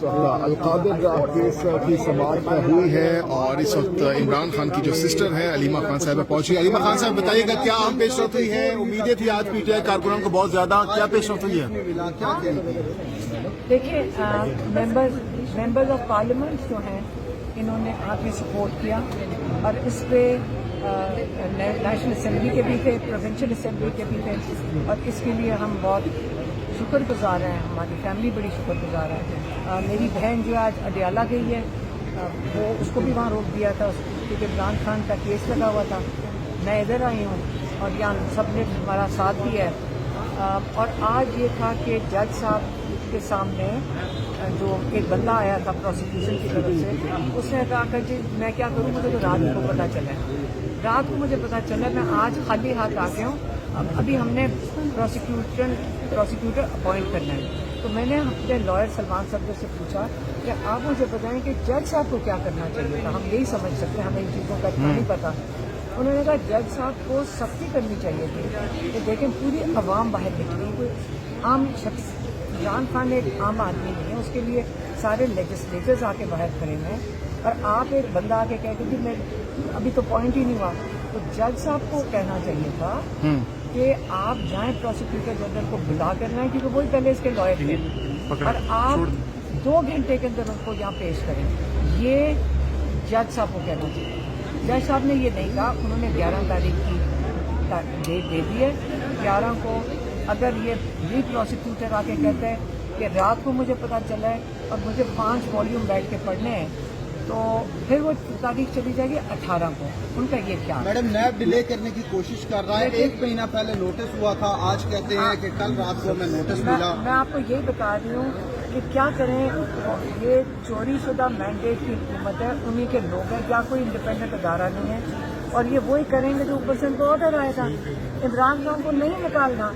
القادر case کی سماعت ہوئی ہے اور اس وقت عمران خان کی جو سسٹر ہے علیمہ خان صاحبہ پہنچی. علیمہ خان صاحب بتائیے گا کیا عام پیش رفت ہوئی ہے؟ امیدیں تھی آج پی ٹی آئی کارکنوں کو بہت زیادہ، کیا پیش رفت ہوئی ہے؟ دیکھیے ممبرز آف پارلیمنٹ جو ہیں انہوں نے آپ نے سپورٹ کیا اور اس پہ نیشنل اسمبلی کے بھی تھے، پروونشل اسمبلی کے بھی تھے، اور اس کے لیے ہم بہت شکر گزار ہیں، ہماری فیملی بڑی شکر گزار ہے. میری بہن جو آج اڈیالہ گئی ہے وہ اس کو بھی وہاں روک دیا تھا کیونکہ عمران خان کا کیس لگا ہوا تھا. میں ادھر آئی ہوں اور یہاں سب نے ہمارا ساتھ دیا ہے. اور آج یہ تھا کہ جج صاحب کے سامنے جو ایک بندہ آیا تھا پروسیکیوشن کی طرف سے، اس نے کہا کہ جی میں کیا کروں، مجھے تو رات کو پتہ چلا ہے، رات کو مجھے پتہ چلا، میں آج خالی ہاتھ آ گیا ہوں. ابھی ہم نے پروسیکیوٹر اپوائنٹ کرنا ہے. تو میں نے اپنے لائر سلمان صدر سے پوچھا کہ آپ مجھے بتائیں کہ جج صاحب کو کیا کرنا چاہیے تھا، ہم یہی سمجھ سکتے ہیں، ہمیں ان چیزوں کا اتنا نہیں پتا. انہوں نے کہا جج صاحب کو سختی کرنی چاہیے تھی کہ دیکھیں پوری عوام باہر نکلی، کوئی عام شخص، عمران خان ایک عام آدمی نہیں ہے، اس کے لیے سارے لیجسلیٹرز آ کے باہر کھڑے ہیں، اور آپ ایک بندہ آ کے کہتے کہ میں ابھی تو پوائنٹ ہی نہیں ہوا. تو جج صاحب کو کہنا چاہیے تھا کہ آپ جائیں پروسیکیوٹر جنرل کو بلا کر رہے ہیں کیونکہ وہی پہلے اس کے لائر تھے، اور آپ 2 گھنٹے کے اندر ان کو یہاں پیش کریں. یہ جج صاحب کو کہنا چاہیے. جج صاحب نے یہ نہیں کہا، انہوں نے 11 تاریخ کی ڈیٹ دے دی ہے. 11 کو اگر یہ پروسیکیوٹر آ کے کہتے ہیں کہ رات کو مجھے پتہ چلا ہے اور مجھے 5 والیوم بیٹھ کے پڑھنے ہیں، تو پھر وہ تاریخ چلی جائے گی 18 کو. ان کا یہ کیا میڈم نیب ڈیلے کرنے کی کوشش کر رہا ہے، 1 مہینہ پہلے نوٹس ہوا تھا، آج کہتے ہیں کہ کل رات کو ہمیں نوٹس ملا. میں آپ کو یہی بتا رہی ہوں کہ کیا کریں، یہ چوری شدہ مینڈیٹ کی حکومت ہے، انہی کے لوگ ہیں، کیا کوئی انڈیپینڈنٹ ادارہ نہیں ہے، اور یہ وہی کریں گے جو اوپر سے ان کو آرڈر آئے تھا. عمران خان کو نہیں نکالنا،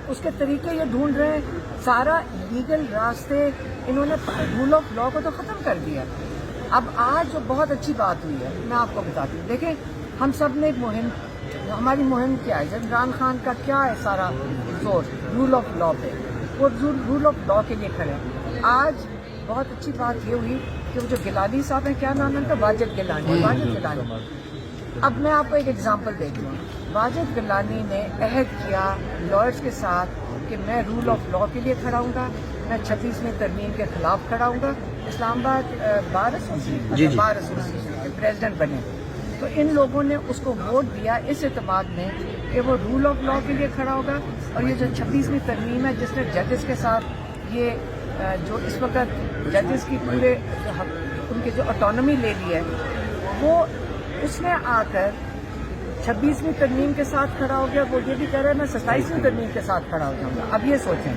اس کے طریقے یہ ڈھونڈ رہے ہیں، سارا لیگل راستے انہوں نے رول آف لا کو تو ختم کر دیا. اب آج جو بہت اچھی بات ہوئی ہے میں آپ کو بتاتی ہوں. دیکھیں ہم سب نے ایک مہم، ہماری مہم کیا ہے، عمران خان کا کیا ہے سارا زور رول آف لا پہ، وہ رول آف لا کے لیے کھڑے ہیں. آج بہت اچھی بات یہ ہوئی کہ وہ جو گیلانی صاحب ہیں، کیا نام ہے ان کا، واجد گیلانی. اب میں آپ کو ایک ایگزامپل دیتی ہوں. واجد گیلانی نے عہد کیا لائرز کے ساتھ کہ میں رول آف لا کے لیے کھڑا ہوں گا، میں 36ویں ترمیم کے خلاف کھڑا ہوں گا. اسلام آباد بار ایسوسیشن کے پریزیڈنٹ بنے، تو ان لوگوں نے اس کو ووٹ دیا اس اعتماد میں کہ وہ رول آف لا کے لیے کھڑا ہوگا. اور یہ جو 36ویں ترمیم ہے جس نے ججز کے ساتھ یہ جو اس وقت ججز کی پورے ان کی جو آٹونومی لے لی ہے، وہ اس نے آ کر 26ویں ترمیم کے ساتھ کھڑا ہو گیا. وہ یہ بھی کہہ رہا ہے میں 27ویں ترمیم کے ساتھ کھڑا ہو جاؤں گا. اب یہ سوچیں،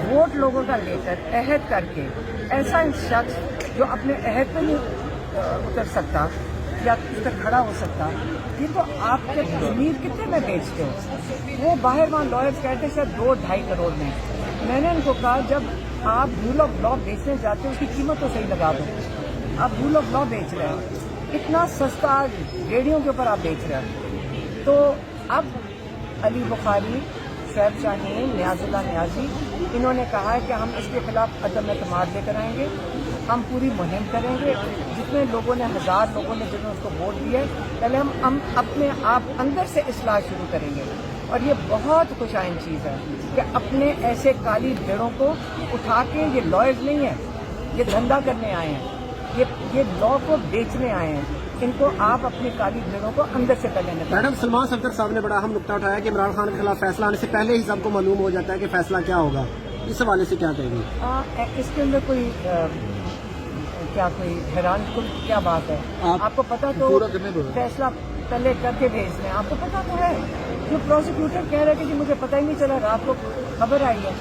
ووٹ لوگوں کا لے کر عہد کر کے ایسا شخص جو اپنے عہد پہ نہیں اتر سکتا یا اس پر کھڑا ہو سکتا، یہ تو آپ کے ضمیر کتنے میں بیچتے ہو. وہ باہر وہاں لائرز کہتے ہیں 2-2.5 کروڑ میں. میں نے ان کو کہا جب آپ رول آف لا بیچنے جاتے ہیں اس کی قیمت تو صحیح لگا دو. آپ رول آف لا بیچ رہے ہیں، اتنا سستا ریڑھیوں کے اوپر آپ بیچ رہے ہیں. تو اب علی بخاری، شعیب شاہین، نیاز اللہ نیازی، انہوں نے کہا ہے کہ ہم اس کے خلاف عدم اعتماد لے کر آئیں گے، ہم پوری مہم کریں گے. جتنے لوگوں نے 1000 لوگوں نے جنہوں نے اس کو ووٹ دیا ہے، پہلے ہم اپنے آپ اندر سے اصلاح شروع کریں گے. اور یہ بہت خوش آئند چیز ہے کہ اپنے ایسے کالی بھیڑوں کو اٹھا کے، یہ لائرز نہیں ہیں، یہ دھندا کرنے آئے ہیں، یہ لا کو بیچنے آئے ہیں، ان کو آپ اپنی کالی بھیڑوں کو اندر سے پہلے نکالیں. میڈم سلمان صدر صاحب نے بڑا اہم نقطہ اٹھایا کہ عمران خان کے خلاف فیصلہ آنے سے پہلے ہی سب کو معلوم ہو جاتا ہے کہ فیصلہ کیا ہوگا. اس حوالے سے کیا کہیں گے؟ اس کے اندر کوئی حیران کن کیا بات ہے؟ آپ کو پتا تو فیصلہ پہلے کر کے بھیج دیں. آپ کو پتا تو ہے، جو پروسیکیوٹر کہہ رہے کہ جی مجھے پتہ ہی نہیں چلا، رات کو خبر آئی ہے.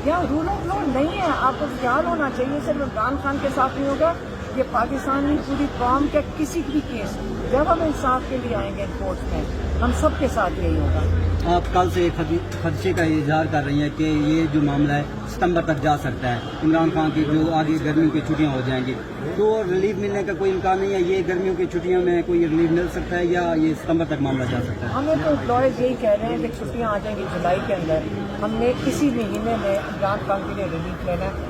یہاں رول آف لا نہیں ہے. آپ کو خیال ہونا چاہیے صرف عمران خان کے ساتھ نہیں ہوگا، یہ پاکستانی پوری قوم کے کسی بھی کیس جب ہم انصاف کے لیے آئیں گے کورٹ میں، ہم سب کے ساتھ یہی ہوگا. آپ کل سے ایک خدشے کا اظہار کر رہی ہیں کہ یہ جو معاملہ ہے ستمبر تک جا سکتا ہے. عمران خان کی جو آگے گرمیوں کی چھٹیاں ہو جائیں گی تو ریلیف ملنے کا کوئی امکان نہیں ہے. یہ گرمیوں کی چھٹیوں میں کوئی ریلیف مل سکتا ہے یا یہ ستمبر تک معاملہ جا سکتا ہے؟ ہمیں تو امپلائز یہی کہہ رہے ہیں کہ چھٹیاں آ جائیں گی جولائی کے اندر. ہم نے اسی مہینے میں عمران خان کے لیے ریلیف لینا ہے.